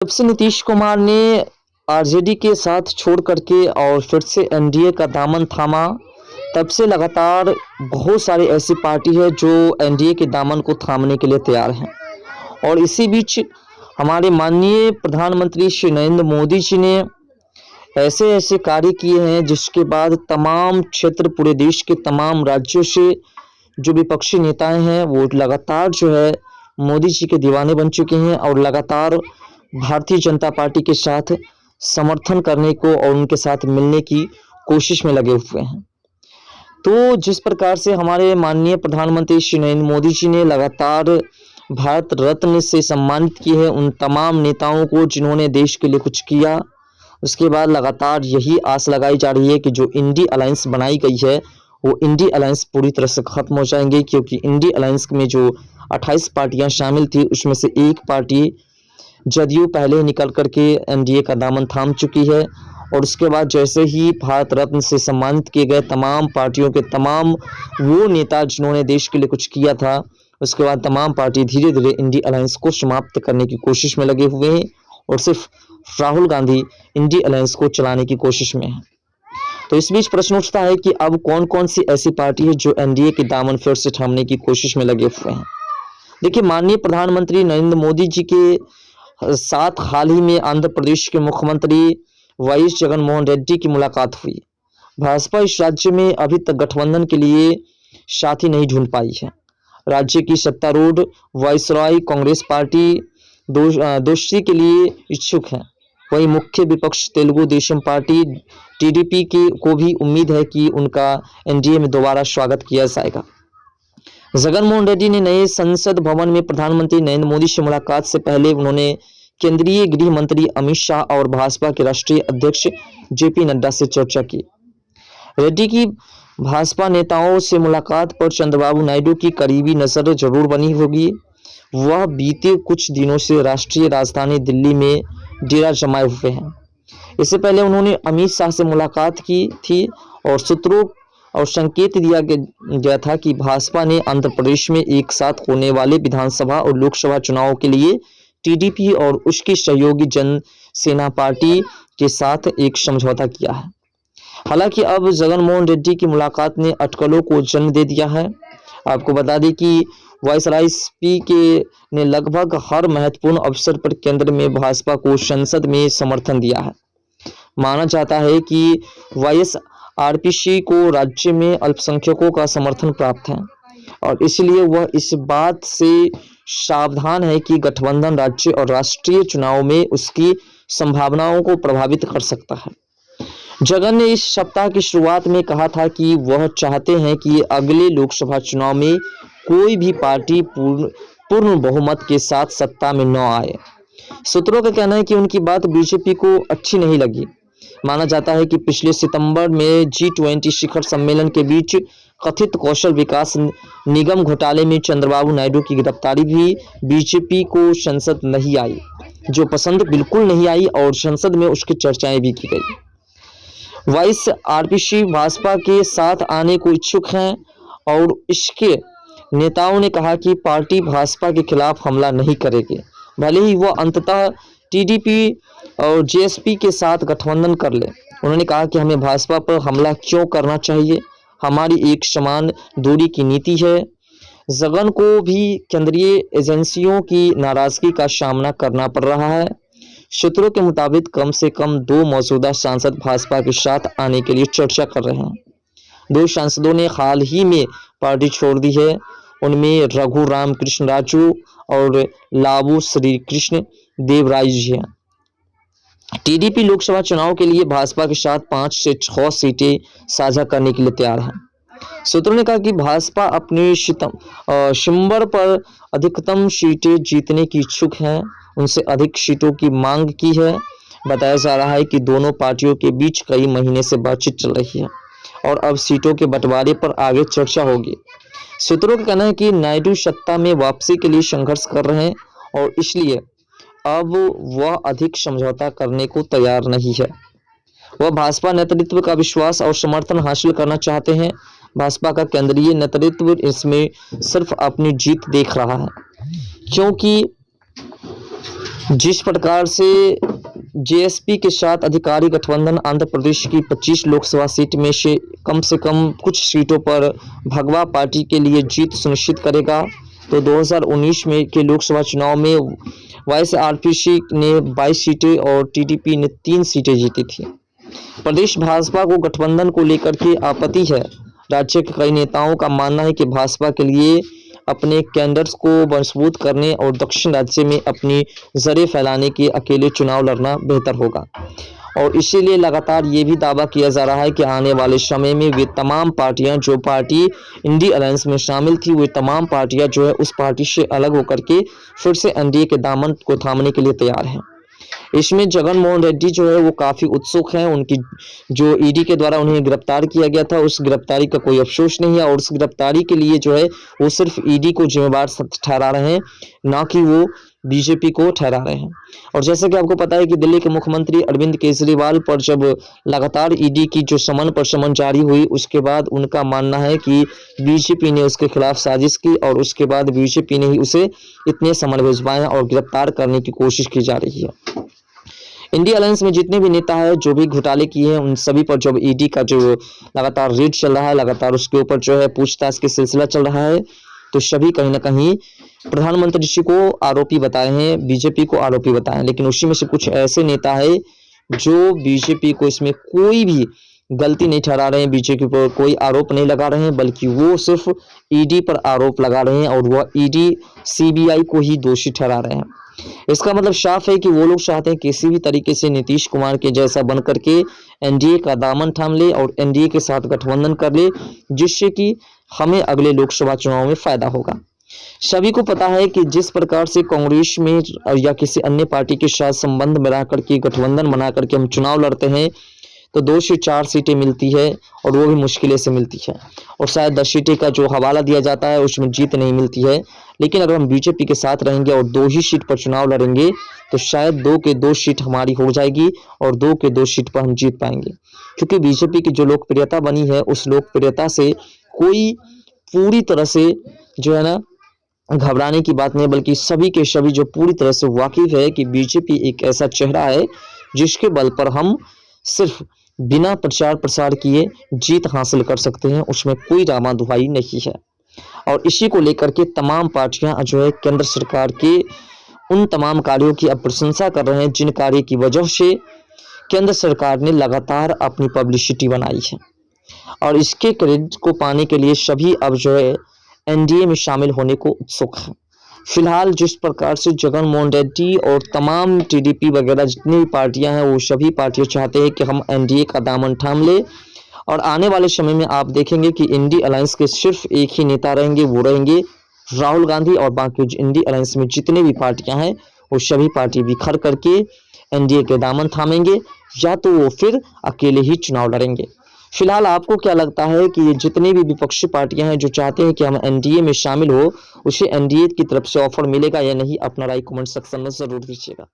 जब से नीतीश कुमार ने आरजेडी के साथ छोड़ करके और फिर से एनडीए का दामन थामा, तब से लगातार बहुत सारी ऐसी पार्टी है जो एनडीए के दामन को थामने के लिए तैयार हैं। और इसी बीच हमारे माननीय प्रधानमंत्री श्री नरेंद्र मोदी जी ने ऐसे ऐसे कार्य किए हैं जिसके बाद तमाम क्षेत्र, पूरे देश के तमाम राज्यों से जो विपक्षी नेताएं हैं वो लगातार जो है मोदी जी के दीवाने बन चुके हैं और लगातार भारतीय जनता पार्टी के साथ समर्थन करने को और उनके साथ मिलने की कोशिश में लगे हुए हैं। तो जिस प्रकार से हमारे माननीय प्रधानमंत्री श्री नरेंद्र मोदी जी ने लगातार भारत रत्न से सम्मानित किए हैं उन तमाम नेताओं को जिन्होंने देश के लिए कुछ किया, उसके बाद लगातार यही आस लगाई जा रही है कि जो इंडी अलायंस बनाई गई है वो इंडी अलायंस पूरी तरह से खत्म हो जाएंगे, क्योंकि इंडी अलायंस में जो 28 पार्टियां शामिल थी उसमें से एक पार्टी जदयू पहले निकल करके एनडीए का दामन थाम चुकी है। और उसके बाद जैसे ही भारत रत्न से सम्मानित किए गए तमाम पार्टियों के तमाम वो नेता जिन्होंने देश के लिए कुछ किया था, उसके बाद तमाम पार्टी धीरे धीरे इंडी अलायंस को समाप्त करने की कोशिश में लगे हुए हैं और सिर्फ राहुल गांधी इंडी अलायंस को चलाने की कोशिश में है। तो इस बीच प्रश्न उठता है कि अब कौन कौन सी ऐसी पार्टी है जो एनडीए के दामन फिर से थामने की कोशिश में लगे हुए हैं। देखिए, माननीय प्रधानमंत्री नरेंद्र मोदी जी के साथ हाल ही में आंध्र प्रदेश के मुख्यमंत्री वाईएस जगनमोहन रेड्डी की मुलाकात हुई। भाजपा इस राज्य में अभी तक गठबंधन के लिए साथी नहीं ढूंढ पाई है। राज्य की सत्तारूढ़ वायसरॉय कांग्रेस पार्टी दोस्ती के लिए इच्छुक है। वही मुख्य विपक्ष तेलुगु देशम पार्टी टीडीपी को भी उम्मीद है कि उनका एनडीए में दोबारा स्वागत किया जाएगा। जगनमोहन रेड्डी ने नए संसद भवन में प्रधानमंत्री नरेंद्र मोदी से मुलाकात से पहले उन्होंने केंद्रीय गृह मंत्री अमित शाह और भाजपा के राष्ट्रीय अध्यक्ष जेपी नड्डा से चर्चा की। रेड्डी की भाजपा नेताओं से मुलाकात पर चंद्रबाबू नायडू की करीबी नजर जरूर बनी होगी। वह बीते कुछ दिनों से राष्ट्रीय राजधानी दिल्ली में डेरा जमाए हुए हैं। इससे पहले उन्होंने अमित शाह से मुलाकात की थी और सूत्रों और संकेत दिया गया था कि भाजपा ने आंध्र प्रदेश में एक साथ होने वाले विधानसभा और लोकसभा चुनावों के लिए टीडीपी और उसकी सहयोगी जन सेना पार्टी के साथ एक समझौता किया है। हालांकि अब जगनमोहन रेड्डी की मुलाकात ने अटकलों को जन्म दे दिया है। आपको बता दें कि वायसराय के ने लगभग हर महत्वपूर्ण अवसर पर केंद्र में भाजपा को संसद में समर्थन दिया है। माना जाता है कि वाईएसआरसीपी को राज्य में अल्पसंख्यकों का समर्थन प्राप्त है और इसलिए वह इस बात से सावधान है कि गठबंधन राज्य और राष्ट्रीय चुनाव में उसकी संभावनाओं को प्रभावित कर सकता है। जगन ने इस सप्ताह की शुरुआत में कहा था कि वह चाहते हैं कि अगले लोकसभा चुनाव में कोई भी पार्टी पूर्ण बहुमत के साथ सत्ता में न आए। सूत्रों का कहना है कि उनकी बात बीजेपी को अच्छी नहीं लगी। माना जाता है कि पिछले सितंबर में G20 शिखर सम्मेलन के बीच कथित कौशल विकास निगम घोटाले में चंद्रबाबू नायडू की गिरफ्तारी भी बीजेपी को संसद नहीं आई, जो पसंद बिल्कुल नहीं आई और संसद में उसकी चर्चाएं भी की गई। वाईएसआरसीपी भाजपा के साथ आने को इच्छुक हैं और इसके नेताओं ने कहा कि पार्टी भाजपा के खिलाफ हमला नहीं करेगी, भले ही वह अंततः टीडीपी और जेएसपी के साथ गठबंधन कर ले। उन्होंने कहा कि हमें भाजपा पर हमला क्यों करना चाहिए, हमारी एक समान दूरी की नीति है। जगन को भी केंद्रीय एजेंसियों की नाराजगी का सामना करना पड़ रहा है। सूत्रों के मुताबिक कम से कम 2 मौजूदा सांसद भाजपा के साथ आने के लिए चर्चा कर रहे हैं। 2 सांसदों ने हाल ही में पार्टी छोड़ दी है। उनमें रघु राम कृष्ण राजू और लाबू श्री कृष्ण देवराय जी हैं। टीडीपी लोकसभा चुनाव के लिए भाजपा के साथ 5 से 6 सीटें साझा करने के लिए तैयार है। सूत्रों ने कहा कि भाजपा अपने सितंबर पर अधिकतम सीटें जीतने की इच्छुक है, उनसे अधिक सीटों की मांग की है। बताया जा रहा है कि दोनों पार्टियों के बीच कई महीने से बातचीत चल रही है और अब सीटों के बंटवारे पर आगे चर्चा होगी। सूत्रों का कहना है कि नायडू सत्ता में वापसी के लिए संघर्ष कर रहे हैं और इसलिए अब वह अधिक समझौता करने को तैयार नहीं है। वह भाजपा नेतृत्व का विश्वास और समर्थन हासिल करना चाहते हैं। भाजपा का केंद्रीय नेतृत्व इसमें सिर्फ अपनी जीत देख रहा है, क्योंकि जिस प्रकार से जेएसपी के साथ अधिकारी गठबंधन आंध्र प्रदेश की 25 लोकसभा सीट में से कम कुछ सीटों पर भगवा पार्टी के लिए जीत सुनिश्चित करेगा, तो 2019 में के लोकसभा चुनाव में वाईएसआरसीपी ने 22 सीटें और टीडीपी ने 3 सीटें जीती थी। प्रदेश भाजपा को गठबंधन को लेकर के आपत्ति है। राज्य के कई नेताओं का मानना है कि भाजपा के लिए अपने कैडर्स को मजबूत करने और दक्षिण राज्य में अपनी जड़ें फैलाने के अकेले चुनाव लड़ना बेहतर होगा, और इसीलिए लगातार ये भी दावा किया जा रहा है कि आने वाले समय में वे तमाम पार्टियां जो पार्टी इंडी अलायंस में शामिल थी, वे तमाम पार्टियां जो है उस पार्टी से अलग होकर के फिर से एनडीए के दामन को थामने के लिए तैयार हैं। इसमें जगन मोहन रेड्डी जो है वो काफ़ी उत्सुक हैं। उनकी जो ईडी के द्वारा उन्हें गिरफ्तार किया गया था, उस गिरफ्तारी का कोई अफसोस नहीं है, और उस गिरफ्तारी के लिए जो है वो सिर्फ ईडी को जिम्मेदार ठहरा रहे हैं, ना कि वो बीजेपी को ठहरा रहे हैं। और जैसा कि आपको पता है कि दिल्ली के मुख्यमंत्री अरविंद केजरीवाल पर जब लगातार ईडी की जो समन पर समन जारी हुई, उसके बाद उनका मानना है कि बीजेपी ने उसके खिलाफ साजिश की, और उसके बाद बीजेपी ने ही उसे इतने समन भिजवाए और गिरफ्तार करने की कोशिश की जा रही है। इंडिया अलायंस में जितने भी नेता है जो भी घोटाले किए हैं, उन सभी पर जब ईडी का जो लगातार रेड चल रहा है, लगातार उसके ऊपर जो है पूछताछ का सिलसिला चल रहा है, तो सभी कहीं ना कहीं प्रधानमंत्री जी को आरोपी बताए हैं, बीजेपी को आरोपी बताए हैं। लेकिन उसी में से कुछ ऐसे नेता है जो बीजेपी को इसमें कोई भी गलती नहीं ठहरा रहे हैं, बीजेपी पर कोई आरोप नहीं लगा रहे हैं, बल्कि वो सिर्फ ईडी पर आरोप लगा रहे हैं, और वह ईडी सीबीआई को ही दोषी ठहरा रहे हैं। इसका मतलब साफ है कि वो लोग चाहते हैं किसी भी तरीके से नीतीश कुमार के जैसा बन करके एनडीए का दामन थाम ले और एनडीए के साथ गठबंधन कर ले, जिससे कि हमें अगले लोकसभा चुनाव में फायदा होगा। सभी को पता है कि जिस प्रकार से कांग्रेस में या किसी अन्य पार्टी के साथ संबंध में रह करके गठबंधन बना करके हम चुनाव लड़ते हैं, तो 2 से 4 सीटें मिलती है, और वो भी मुश्किल से मिलती है, और शायद 10 सीटें का जो हवाला दिया जाता है उसमें जीत नहीं मिलती है। लेकिन अगर हम बीजेपी के साथ रहेंगे और 2 ही सीट पर चुनाव लड़ेंगे, तो शायद 2 के 2 सीट हमारी हो जाएगी, और 2 के 2 सीट पर हम जीत पाएंगे। क्योंकि बीजेपी की जो लोकप्रियता बनी है, उस लोकप्रियता से कोई पूरी तरह से जो है ना घबराने की बात नहीं, बल्कि सभी के सभी जो पूरी तरह से वाकिफ है कि बीजेपी एक ऐसा चेहरा है जिसके बल पर हम सिर्फ बिना प्रचार प्रसार किए जीत हासिल कर सकते हैं, उसमें कोई रामा दुहाई नहीं है। और इसी को लेकर के तमाम पार्टियां जो है केंद्र सरकार के उन तमाम कार्यों की अब प्रशंसा कर रहे हैं, जिन कार्य की वजह से केंद्र सरकार ने लगातार अपनी पब्लिसिटी बनाई है, और इसके क्रेडिट को पाने के लिए सभी अब जो है एनडीए में शामिल होने को उत्सुक हैं। फिलहाल जिस प्रकार से जगन मोहन रेड्डी और तमाम टीडीपी वगैरह जितनी भी पार्टियां हैं, वो सभी पार्टियां चाहते हैं कि हम एनडीए का दामन थाम ले, और आने वाले समय में आप देखेंगे कि इंडी अलायंस के सिर्फ एक ही नेता रहेंगे, वो रहेंगे राहुल गांधी, और बाकी इंडी अलायंस में जितने भी पार्टियां हैं वो सभी पार्टी बिखर करके एनडीए के दामन थामेंगे, या तो वो फिर अकेले ही चुनाव लड़ेंगे। फिलहाल आपको क्या लगता है कि ये जितनी भी विपक्षी पार्टियां हैं जो चाहते हैं कि हम एनडीए में शामिल हो, उसे एनडीए की तरफ से ऑफर मिलेगा या नहीं? अपना राय कमेंट सेक्शन में जरूर दीजिएगा।